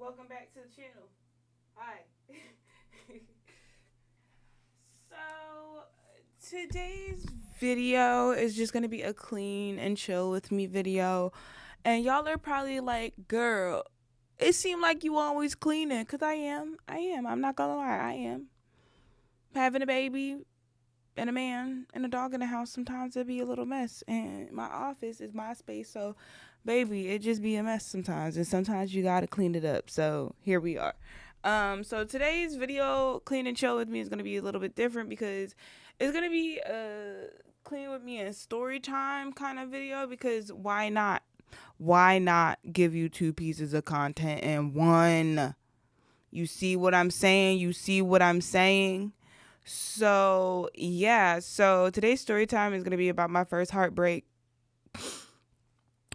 Welcome back to the channel. Hi. So, today's video is just going to be a clean and chill with me video. And y'all are probably like, girl, it seemed like you always cleaning. Because I am. I'm not going to lie. I am. Having a baby and a man and a dog in the house, sometimes it be a little mess. And my office is my space. So, baby, it just be a mess sometimes. And sometimes you got to clean it up. So, here we are. So today's video, clean and chill with me, is gonna be a little bit different because it's gonna be a clean with me and story time kind of video. Because why not? Why not give you two pieces of content in one? You see what I'm saying? You see what I'm saying? So yeah. So today's story time is gonna be about my first heartbreak,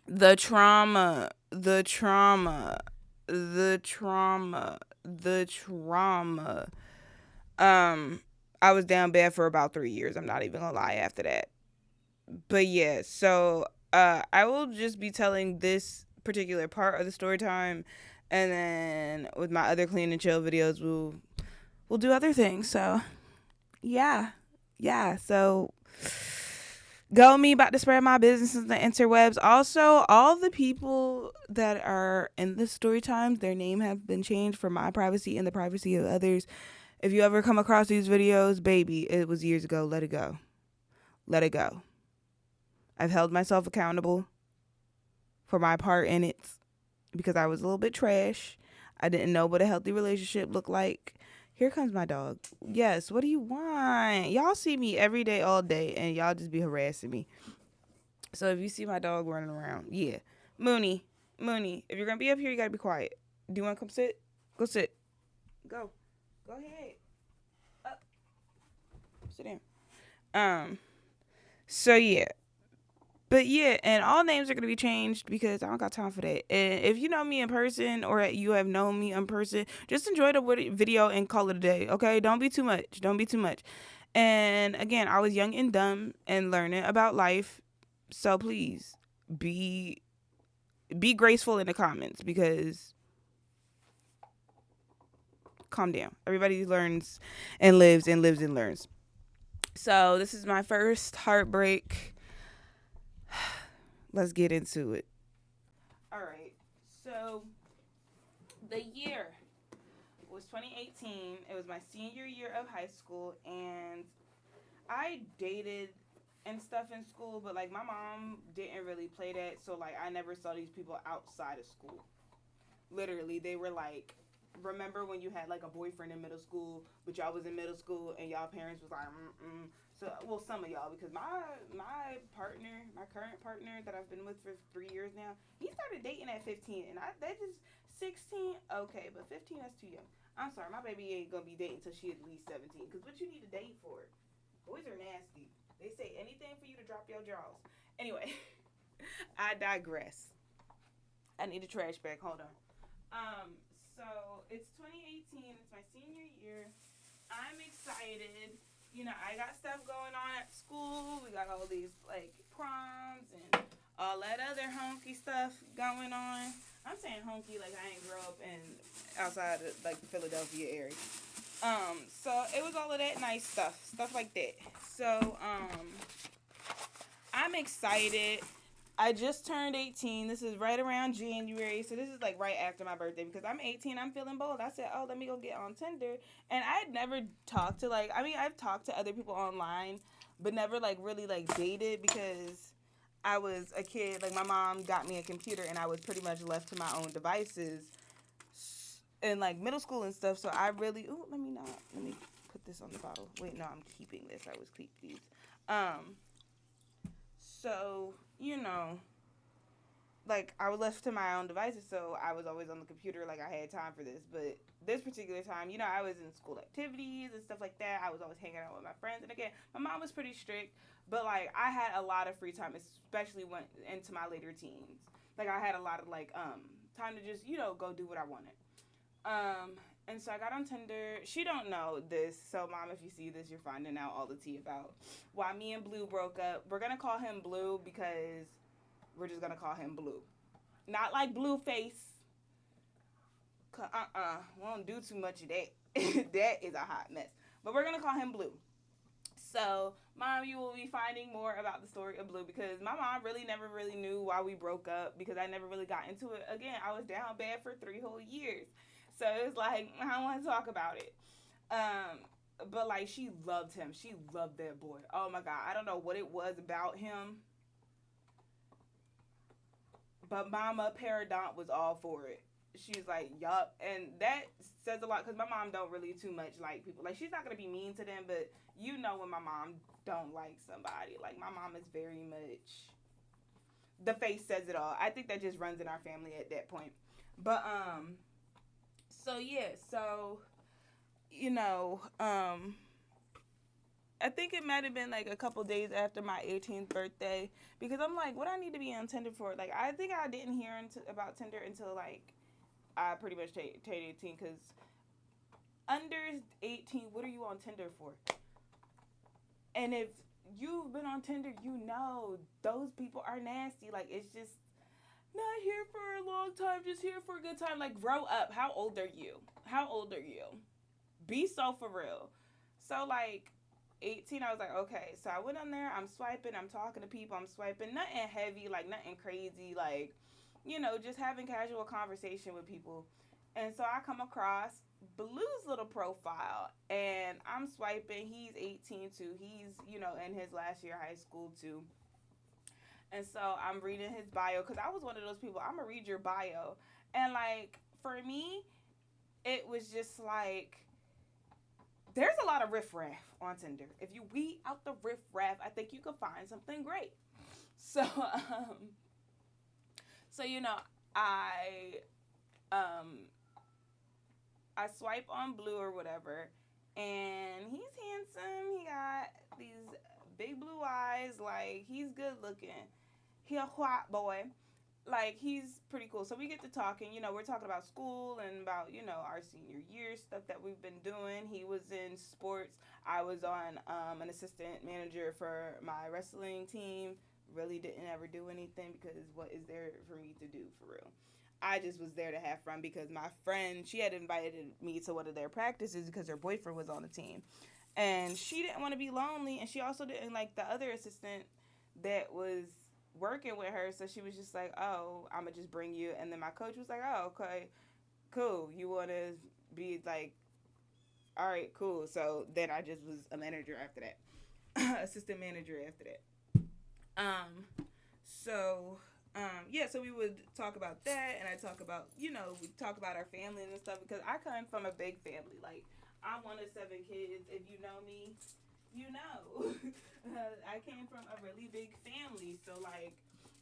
the trauma, the trauma, the trauma, the trauma. Um, I was down bad for about 3 years. I'm not even gonna lie after that. But yeah, so I will just be telling this particular part of the story time, and then with my other clean and chill videos, we'll do other things. So yeah, yeah. So go me about to spread my business in the interwebs. Also, all the people that are in the story times, their name have been changed for my privacy and the privacy of others. If you ever come across these videos, baby, it was years ago. Let it go. Let it go. I've held myself accountable for my part in it because I was a little bit trash. I didn't know what a healthy relationship looked like. Here comes my dog. Yes, what do you want? Y'all see me every day, all day, and y'all just be harassing me. So if you see my dog running around, yeah. Mooney, if you're going to be up here, you got to be quiet. Do you want to come sit? Go sit. Go. Go ahead. Up. Sit down. Um, so yeah. But yeah, and all names are going to be changed because I don't got time for that. And if you know me in person or you have known me in person, just enjoy the video and call it a day, okay? Don't be too much. Don't be too much. And again, I was young and dumb and learning about life. So please be graceful in the comments because calm down. Everybody learns and lives and lives and learns. So this is my first heartbreak. Let's get into it. All right. So the year was 2018. It was my senior year of high school, and I dated and stuff in school, but like my mom didn't really play that, so like I never saw these people outside of school. Literally, they were like, remember when you had like a boyfriend in middle school, but y'all was in middle school and y'all parents was like, mm. So, well, some of y'all, because my partner, my current partner that I've been with for 3 years now, he started dating at 15, and that just 16. Okay, but 15, that's too young. I'm sorry, my baby ain't gonna be dating until she at least 17. Because what you need to date for? Boys are nasty. They say anything for you to drop your jaws. Anyway, I digress. I need a trash bag. Hold on. So it's 2018. It's my senior year. I'm excited. You know, I got stuff going on at school. We got all these like proms and all that other honky stuff going on. I'm saying honky like I ain't grow up in outside of like the Philadelphia area. So it was all of that nice stuff like that. So I'm excited. I just turned 18. This is right around January. So this is like right after my birthday because I'm 18. I'm feeling bold. I said, oh, let me go get on Tinder. And I had never talked to I've talked to other people online, but never like really like dated because I was a kid. Like my mom got me a computer and I was pretty much left to my own devices in like middle school and stuff. So I really, let me put this on the bottle. Wait, no, I'm keeping this. I was keep these. So, you know, like I was left to my own devices, so I was always on the computer. Like I had time for this, but this particular time, you know, I was in school activities and stuff like that. I was always hanging out with my friends, and again, my mom was pretty strict, but like I had a lot of free time, especially when into my later teens. Like I had a lot of like time to just go do what I wanted. Um, and so I got on Tinder. She don't know this, so mom, if you see this, you're finding out all the tea about why me and Blue broke up. We're gonna call him Blue because we're just gonna call him Blue. Not like Blueface, We don't do too much of that. That is a hot mess. But we're gonna call him Blue. So, Mom, you will be finding more about the story of Blue because my mom really never really knew why we broke up because I never really got into it. Again, I was down bad for 3 whole years. So it was like, I don't want to talk about it. Um, but like, she loved him. She loved that boy. Oh my God. I don't know what it was about him, but Mama Paradont was all for it. She was like, yup. And that says a lot because my mom don't really too much like people. Like, she's not going to be mean to them, but you know when my mom don't like somebody. Like, my mom is very much, the face says it all. I think that just runs in our family at that point. But, so yeah, so, you know, I think it might have been like a couple days after my 18th birthday because I'm like, what I need to be on Tinder for? Like, I think I didn't hear about Tinder until like I pretty much turned 18 because under 18, what are you on Tinder for? And if you've been on Tinder, you know those people are nasty. Like, it's just not here for a long time, just here for a good time. Like, grow up. How old are you? How old are you? Be so for real. So, like, 18, I was like, okay. So I went on there. I'm swiping. I'm talking to people. I'm swiping. Nothing heavy, like, nothing crazy. Like, just having casual conversation with people. And so I come across Blue's little profile and I'm swiping. He's 18 too. He's, in his last year of high school too. And so I'm reading his bio because I was one of those people. I'm going to read your bio. And like, for me, it was just like, there's a lot of riffraff on Tinder. If you weed out the riffraff, I think you could find something great. So, so I um I swipe on Blue or whatever, and he's handsome. He got these big blue eyes. Like, he's good looking. He a white boy. Like, he's pretty cool. So we get to talking. We're talking about school and about our senior year stuff that we've been doing. He was in sports. I was on an assistant manager for my wrestling team. Really didn't ever do anything because what is there for me to do for real? I just was there to have fun because my friend, she had invited me to one of their practices because her boyfriend was on the team. And she didn't want to be lonely, and she also didn't like the other assistant that was working with her. So she was just like, oh, I'm going to just bring you. And then my coach was like, oh, okay, cool. You want to be like, all right, cool. So then I just was a manager after that, assistant manager after that. Um, so yeah, so we would talk about that, and I talk about, we talk about our families and stuff because I come from a big family. Like, I'm one of 7 kids. If you know me, you know. I came from a really big family, so like,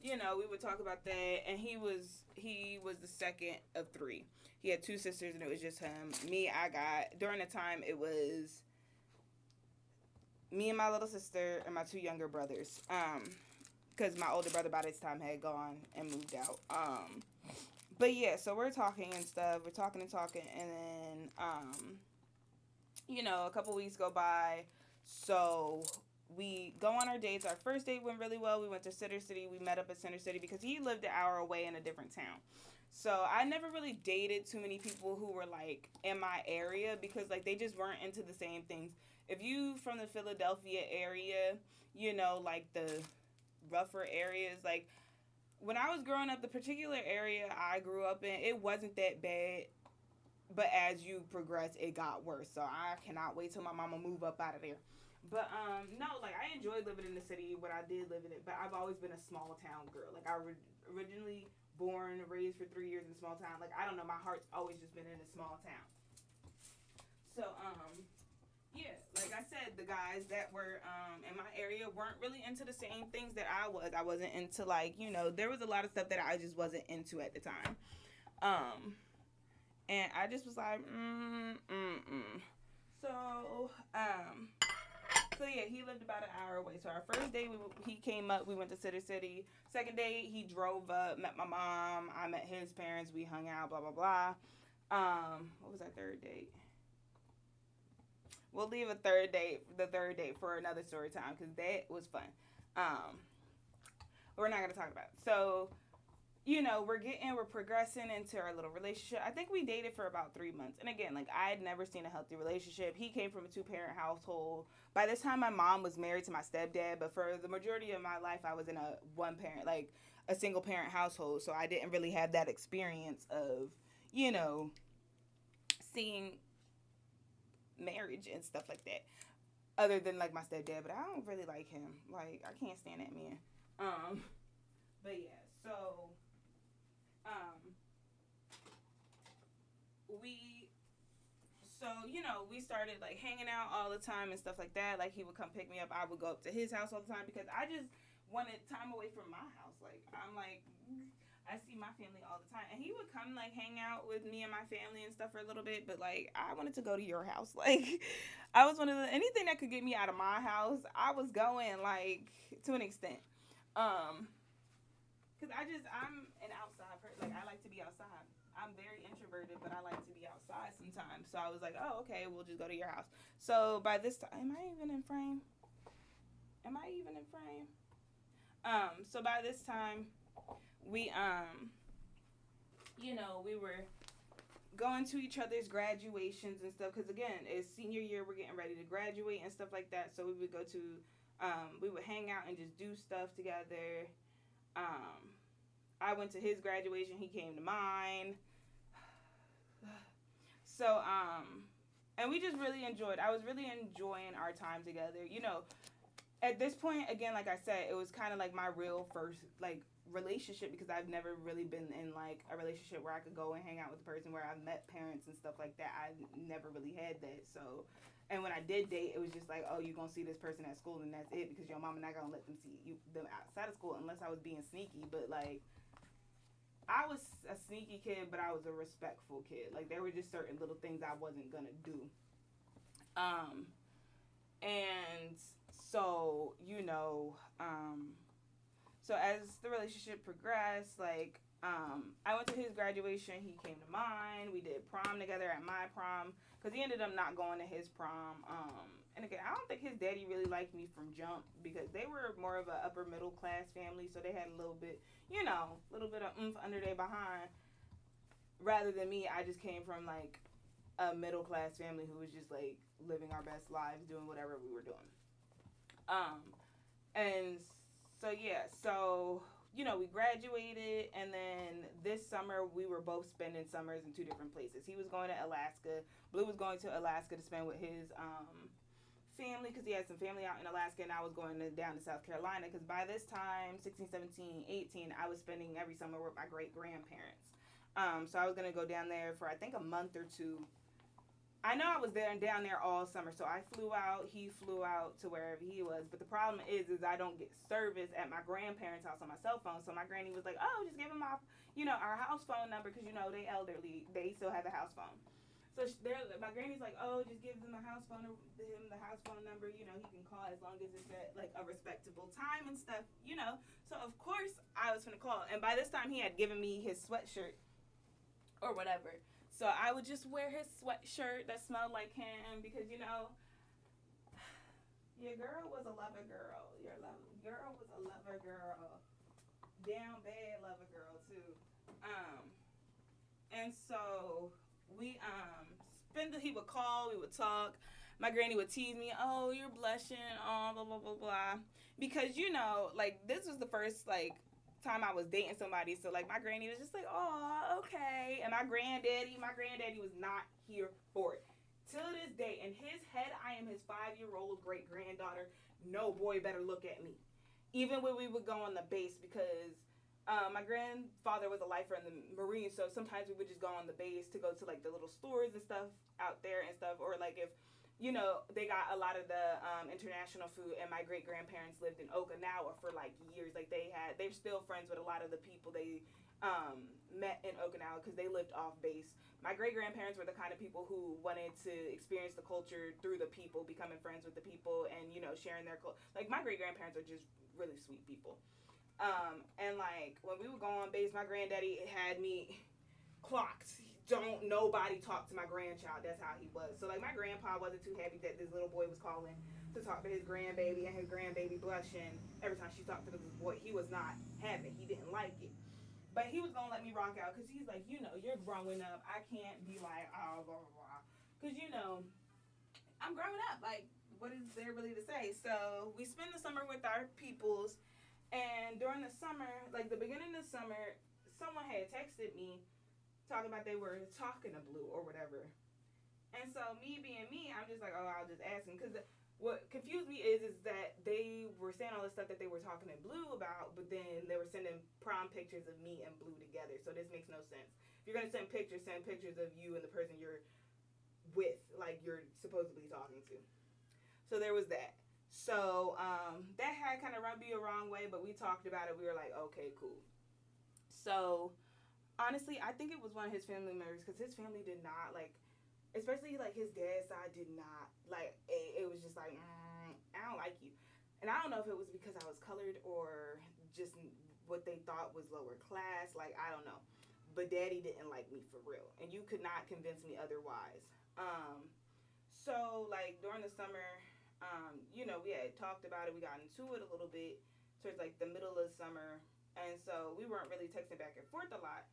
we would talk about that. And he was the second of three. He had two sisters, and it was just him. Me, I got during the time it was me and my little sister and my two younger brothers. Because my older brother by this time had gone and moved out. But yeah, so we're talking and stuff. We're talking and talking, and then a couple weeks go by. So we go on our dates. Our first date went really well. We went to Center City. We met up at Center City because he lived an hour away in a different town. So I never really dated too many people who were like in my area because like they just weren't into the same things. If you from the Philadelphia area, like the rougher areas, like when I was growing up, the particular area I grew up in, it wasn't that bad. But as you progress, it got worse. So I cannot wait till my mama move up out of there. But no, like I enjoyed living in the city when I did live in it. But I've always been a small town girl. Like originally born, raised for 3 years in a small town. Like I don't know, my heart's always just been in a small town. So yeah, like I said, the guys that were in my area weren't really into the same things that I was. I wasn't into like there was a lot of stuff that I just wasn't into at the time. Um, and I just was like, So, so yeah, he lived about an hour away. So our first day, he came up. We went to City City. Second day, he drove up, met my mom. I met his parents. We hung out. Blah blah blah. What was our third date? We'll leave the third date for another story time because that was fun. Um, we're not gonna talk about it. So we're progressing into our little relationship. I think we dated for about 3 months. And again, like I had never seen a healthy relationship. He came from a two-parent household. By this time, my mom was married to my stepdad, but for the majority of my life, I was in a one-parent, like a single-parent household. So I didn't really have that experience of, you know, seeing marriage and stuff like that. Other than like my stepdad, but I don't really like him. Like I can't stand that man. Um, but yeah, so um, we we started like hanging out all the time and stuff like that. Like he would come pick me up. I would go up to his house all the time because I just wanted time away from my house. Like I'm like I see my family all the time, and he would come like hang out with me and my family and stuff for a little bit. But like I wanted to go to your house. Like I was one of the anything that could get me out of my house. I was going like to an extent. Um, Cause I'm an outside person. Like I like to be outside. I'm very introverted, but I like to be outside sometimes. So I was like, oh, okay, we'll just go to your house. So by this time, am I even in frame? Am I even in frame? So by this time, we we were going to each other's graduations and stuff. Cause again, it's senior year, we're getting ready to graduate and stuff like that. So we would go to, we would hang out and just do stuff together. Um, I went to his graduation. He came to mine. So, and we just really enjoyed. I was really enjoying our time together. At this point, again, like I said, it was kind of like my real first like relationship because I've never really been in like a relationship where I could go and hang out with a person where I've met parents and stuff like that. I never really had that. So, and when I did date, it was just like, oh, you're gonna see this person at school and that's it because your mama not gonna let them see them outside of school unless I was being sneaky. But like I was a sneaky kid, but I was a respectful kid. Like there were just certain little things I wasn't gonna do. Um, and so so as the relationship progressed, like I went to his graduation. He came to mine. We did prom together at my prom because he ended up not going to his prom. And again, I don't think his daddy really liked me from jump because they were more of a upper middle class family, so they had a little bit, a little bit of oomph under their behind. Rather than me, I just came from like a middle class family who was just like living our best lives, doing whatever we were doing. Um, and so yeah, so we graduated, and then this summer we were both spending summers in two different places. He was going to Alaska. Blue was going to Alaska to spend with his family because he had some family out in Alaska, and I was going down to South Carolina because by this time, 16, 17, 18, I was spending every summer with my great grandparents. So I was going to go down there for I think a month or two. I know I was there and down there all summer, so I flew out. He flew out to wherever he was. But the problem is I don't get service at my grandparents' house on my cell phone. So my granny was like, "Oh, just give him our house phone number because they elderly. They still have a house phone." So my granny's like, "Oh, just give him the house phone number. He can call as long as it's at like a respectable time and stuff. So of course I was gonna call, and by this time he had given me his sweatshirt or whatever. So I would just wear his sweatshirt that smelled like him because your girl was a lover girl. Girl was a lover girl, down bad lover girl too. Um, and so we spend. He would call. We would talk. My granny would tease me. Oh, you're blushing. Oh, blah blah blah blah. Because like this was the first like time I was dating somebody. So like my granny was just like, oh, okay. And my granddaddy was not here for it. Till this day, in his head, I am his 5-year-old great granddaughter. No boy better look at me. Even when we would go on the base, because my grandfather was a lifer in the Marines, so sometimes we would just go on the base to go to like the little stores and stuff out there and stuff, or like if they got a lot of the international food, and my great grandparents lived in Okinawa for like years. Like they're still friends with a lot of the people they met in Okinawa because they lived off base. My great grandparents were the kind of people who wanted to experience the culture through the people, becoming friends with the people, and sharing their culture. Like my great grandparents are just really sweet people. And like when we would go on base, my granddaddy had me clocked. Don't nobody talk to my grandchild. That's how he was. So like my grandpa wasn't too happy that this little boy was calling to talk to his grandbaby, and his grandbaby blushing every time she talked to this boy. He was not having it. He didn't like it. But he was gonna let me rock out because he's like, you're growing up. I can't be like, oh, blah blah blah, because I'm growing up. Like, what is there really to say? So we spend the summer with our peoples, and during the summer, like the beginning of the summer, someone had texted me talking about they were talking to Blue or whatever. And so me being me, I'm just like, oh, I'll just ask him, because what confused me is that they were saying all the stuff that they were talking to Blue about, but then they were sending prom pictures of me and Blue together. So this makes no sense. If you're gonna send pictures of you and the person you're with, like you're supposedly talking to. So there was that. So that had kind of rubbed me the wrong way, but we talked about it. We were like, okay, cool. So honestly, I think it was one of his family members, because his family did not like, especially like his dad's side did not like. It was just like, I don't like you, and I don't know if it was because I was colored or just what they thought was lower class. Like, I don't know, but Daddy didn't like me for real, and you could not convince me otherwise. So like during the summer, we had talked about it. We got into it a little bit towards like the middle of the summer, and so we weren't really texting back and forth a lot.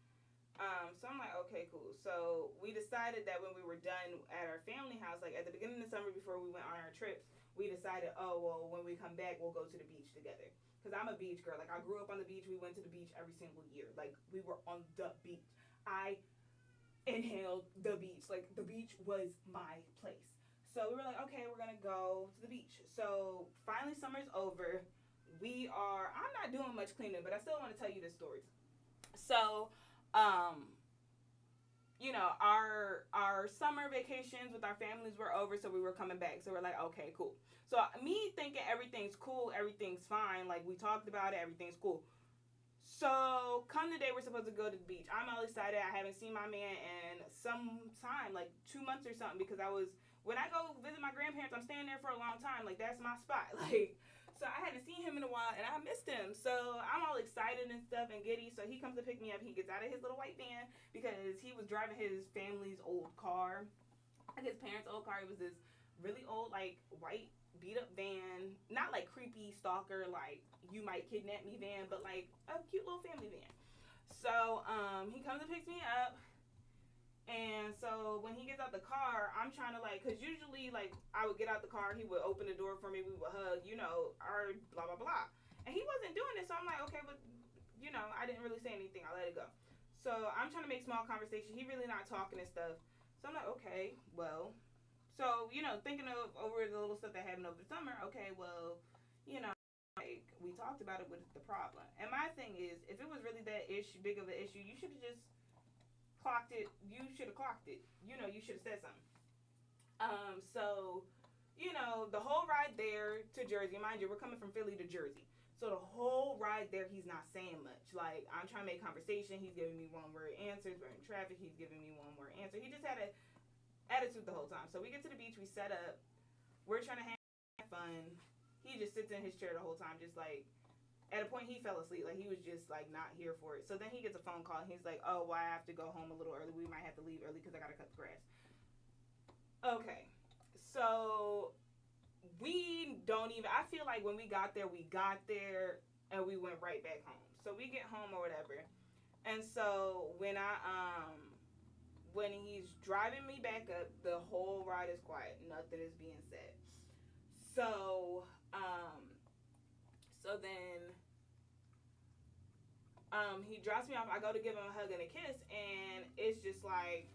So I'm like, okay, cool. So we decided that when we were done at our family house, like at the beginning of the summer before we went on our trips, we decided, oh, well, when we come back, we'll go to the beach together. Because I'm a beach girl. Like, I grew up on the beach. We went to the beach every single year. Like, we were on the beach. I inhaled the beach. Like, the beach was my place. So we were like, okay, we're going to go to the beach. So finally, summer's over. I'm not doing much cleaning, but I still want to tell you the stories. So, um, our summer vacations with our families were over, so we were coming back. So we're like, okay, cool. So me thinking everything's cool, everything's fine, like we talked about it, everything's cool. So come the day we're supposed to go to the beach. I'm all excited. I haven't seen my man in some time, like 2 months or something, because when I go visit my grandparents, I'm staying there for a long time. Like, that's my spot. Like, so I hadn't seen him in a while, and I missed him. So I'm all excited and stuff and giddy. So he comes to pick me up. He gets out of his little white van because he was driving his family's old car. Like his parents' old car. It was this really old, like, white beat up van. Not like creepy stalker, like you might kidnap me van, but like a cute little family van. So he comes and picks me up. And so when he gets out the car, I'm trying to like, because usually like I would get out the car, he would open the door for me, we would hug, our blah, blah, blah. And he wasn't doing it. So I'm like, okay, but I didn't really say anything. I let it go. So I'm trying to make small conversation. He really not talking and stuff. So I'm like, okay, well. So, thinking of over the little stuff that happened over the summer, okay, well, like we talked about it with the problem. And my thing is, if it was really that big of an issue, you should have just clocked it. You should have clocked it. You should have said something. So, the whole ride there to Jersey, mind you, we're coming from Philly to Jersey. So the whole ride there, he's not saying much. Like, I'm trying to make conversation. He's giving me one word answers. We're in traffic. He's giving me one word answer. He just had an attitude the whole time. So we get to the beach. We set up. We're trying to have fun. He just sits in his chair the whole time, just like, at a point he fell asleep. Like, he was just like not here for it. So then he gets a phone call. And he's like, oh, well, I have to go home a little early. We might have to leave early because I got to cut the grass. Okay. So we don't even, I feel like when we got there and we went right back home. So we get home or whatever. And so when he's driving me back up, the whole ride is quiet. Nothing is being said. So then he drops me off. I go to give him a hug and a kiss, and it's just like,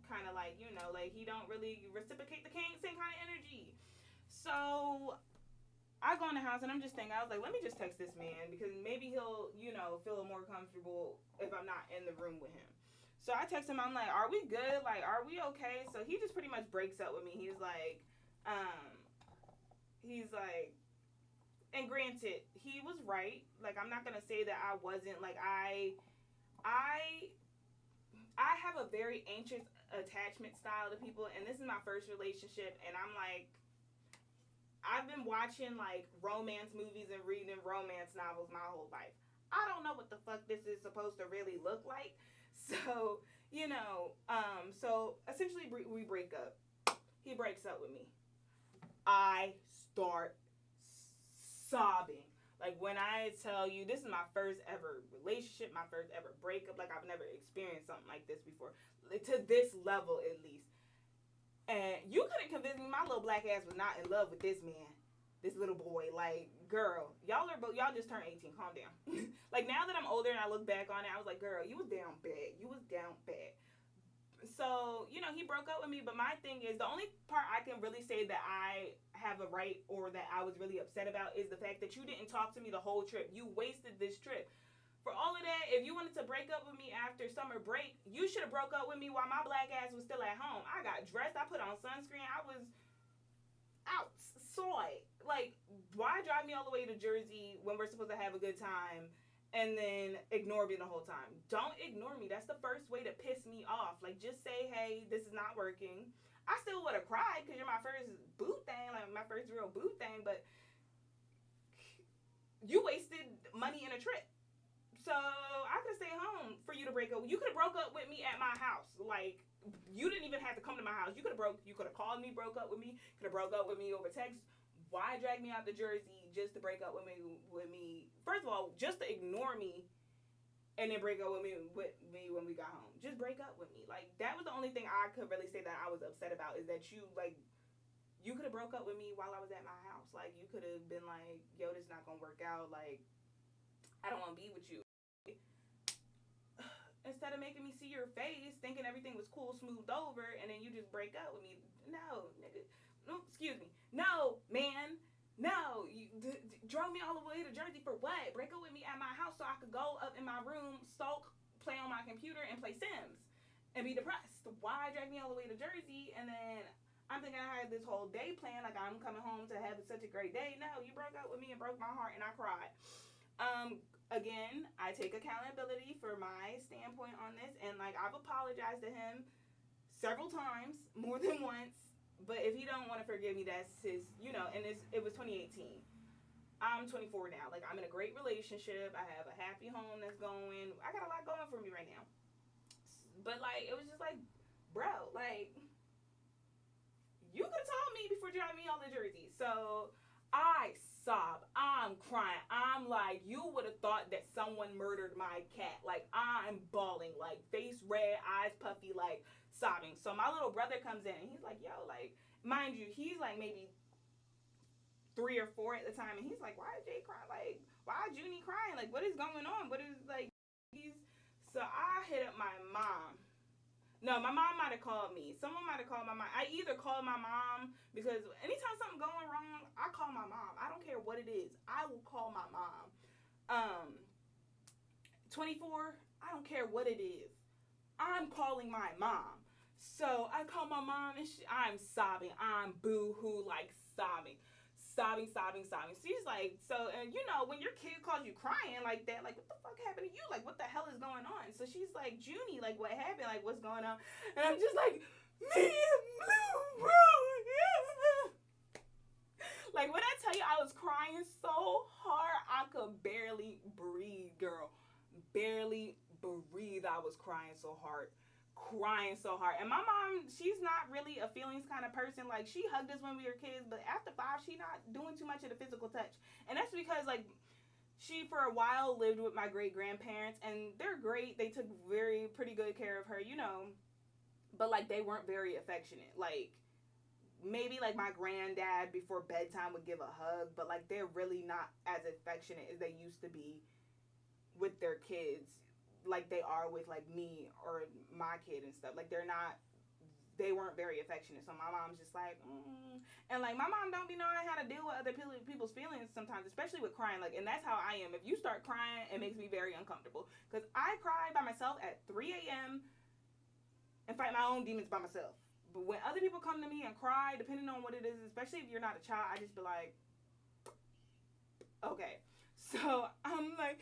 kind of like, like he don't really reciprocate the same kind of energy. So I go in the house and I'm just thinking, I was like, let me just text this man because maybe he'll, feel more comfortable if I'm not in the room with him. So I text him, I'm like, are we good? Like, are we okay? So he just pretty much breaks up with me. He's like, and granted, he was right. Like, I'm not going to say that I wasn't. Like, I have a very anxious attachment style to people, and this is my first relationship, and I'm like, I've been watching like romance movies and reading romance novels my whole life. I don't know what the fuck this is supposed to really look like. So, so essentially we break up. He breaks up with me. I start sobbing. Like when I tell you, this is my first ever relationship, my first ever breakup. Like I've never experienced something like this before, like, to this level at least. And you couldn't convince me my little black ass was not in love with this man, this little boy. Like, girl, y'all just turned 18. Calm down. Like now that I'm older and I look back on it, I was like, girl, you was down bad. You was down bad. So, he broke up with me, but my thing is, the only part I can really say that I have a right or that I was really upset about is the fact that you didn't talk to me the whole trip. You wasted this trip. For all of that, if you wanted to break up with me after summer break, you should have broke up with me while my black ass was still at home. I got dressed, I put on sunscreen, I was outside. Like, why drive me all the way to Jersey when we're supposed to have a good time and then ignore me the whole time? Don't ignore me. That's the first way to piss me off. Like, just say, hey, this is not working. I still would have cried because you're my first boo thing, like my first real boo thing, but you wasted money in a trip. So I could have stayed home for you to break up. You could have broke up with me at my house. Like, you didn't even have to come to my house. You could have called me, broke up with me. Could have broke up with me over text. Why drag me out to Jersey just to break up with me? First of all, just to ignore me, and then break up with me when we got home. Just break up with me. Like, that was the only thing I could really say that I was upset about, is that you could have broke up with me while I was at my house. Like, you could have been like, yo, this is not gonna work out. Like, I don't want to be with you. Instead of making me see your face, thinking everything was cool, smoothed over, and then you just break up with me. No, nigga. No, excuse me. No, man. No. You drove me all the way to Jersey for what? Break up with me at my house so I could go up in my room, sulk, play on my computer, and play Sims and be depressed. Why drag me all the way to Jersey and then I'm thinking I had this whole day planned, like I'm coming home to have such a great day. No, you broke up with me and broke my heart, and I cried. Again, I take accountability for my standpoint on this, and like I've apologized to him several times, more than once. But if he don't want to forgive me, that's his, and it was 2018. I'm 24 now. Like, I'm in a great relationship. I have a happy home that's going. I got a lot going for me right now. But like, it was just like, bro, like, you could have told me before driving me all to Jersey. So I sob. I'm crying. I'm like, you would have thought that someone murdered my cat. Like, I'm bawling, like face red, eyes puffy, like sobbing. So my little brother comes in and he's like, yo, like, mind you, he's like maybe 3 or 4 at the time, and he's like, why is Jay crying? Like, why is Junie crying? Like, what is going on? What is, like, so I hit up my mom. No, my mom might have called me. Someone might have called my mom. I either called my mom, because anytime something going wrong, I call my mom. I don't care what it is. I will call my mom. 24, I don't care what it is. I'm calling my mom. So I call my mom, and I'm sobbing. I'm boo-hoo, like sobbing. Sobbing. She's like, so, and when your kid calls you crying like that, like, what the fuck happened to you? Like, what the hell is going on? So she's like, Junie, like, what happened? Like, what's going on? And I'm just like, me and Blue, bro, yeah. Like, when I tell you I was crying so hard, I could barely breathe, girl. Barely breathe. I was crying so hard. And my mom, she's not really a feelings kind of person. Like, she hugged us when we were kids, but after 5, she not doing too much of the physical touch. And that's because, like, she for a while lived with my great grandparents, and they're great. They took pretty good care of her, but like, they weren't very affectionate. Like, maybe like my granddad before bedtime would give a hug, but like, they're really not as affectionate as they used to be with their kids, like they are with like me or my kid and stuff. Like, they weren't very affectionate. So my mom's just like, and like, my mom don't be knowing how to deal with other people's feelings sometimes, especially with crying. Like, and that's how I am. If you start crying, it makes me very uncomfortable, because I cry by myself at 3 a.m. and fight my own demons by myself. But when other people come to me and cry, depending on what it is, especially if you're not a child, I just be like, okay. So I'm like,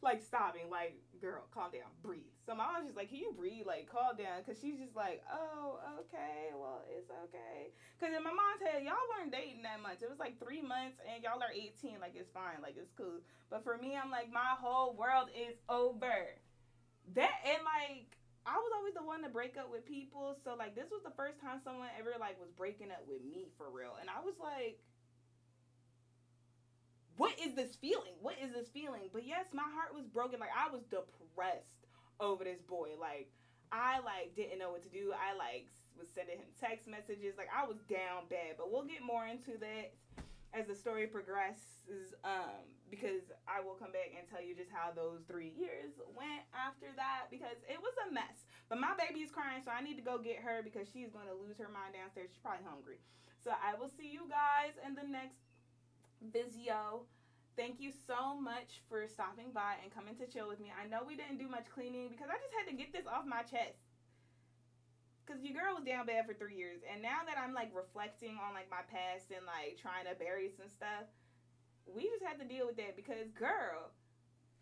like sobbing, like, girl, calm down, breathe. So my mom's just like, can you breathe? Like, calm down. Because she's just like, oh, okay, well, it's okay. Because in my mom's head, y'all weren't dating that much. It was like 3 months, and y'all are 18. Like, it's fine. Like, it's cool. But for me, I'm like, my whole world is over. That, and like, I was always the one to break up with people. So like this was the first time someone ever like was breaking up with me for real. And I was like, what is this feeling? What is this feeling? But yes, my heart was broken. Like I was depressed over this boy. Like I like didn't know what to do. I like was sending him text messages. Like I was down bad. But we'll get more into that as the story progresses, because I will come back and tell you just how those 3 years went after that, because it was a mess. But my baby is crying, so I need to go get her because she's going to lose her mind downstairs. She's probably hungry. So I will see you guys in the next video. Thank you so much for stopping by and coming to chill with me. I know we didn't do much cleaning because I just had to get this off my chest. Because your girl was down bad for 3 years. And now that I'm like reflecting on like my past and like trying to bury some stuff, we just had to deal with that because girl,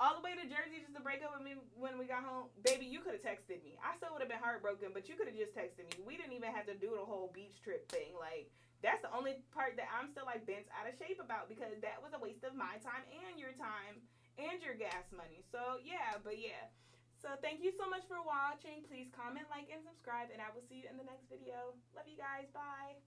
all the way to Jersey just to break up with me when we got home. Baby, you could have texted me. I still would have been heartbroken, but you could have just texted me. We didn't even have to do the whole beach trip thing. Like, that's the only part that I'm still like bent out of shape about because that was a waste of my time and your time and your gas money. So, yeah, but yeah. So, thank you so much for watching. Please comment, like, and subscribe, and I will see you in the next video. Love you guys. Bye.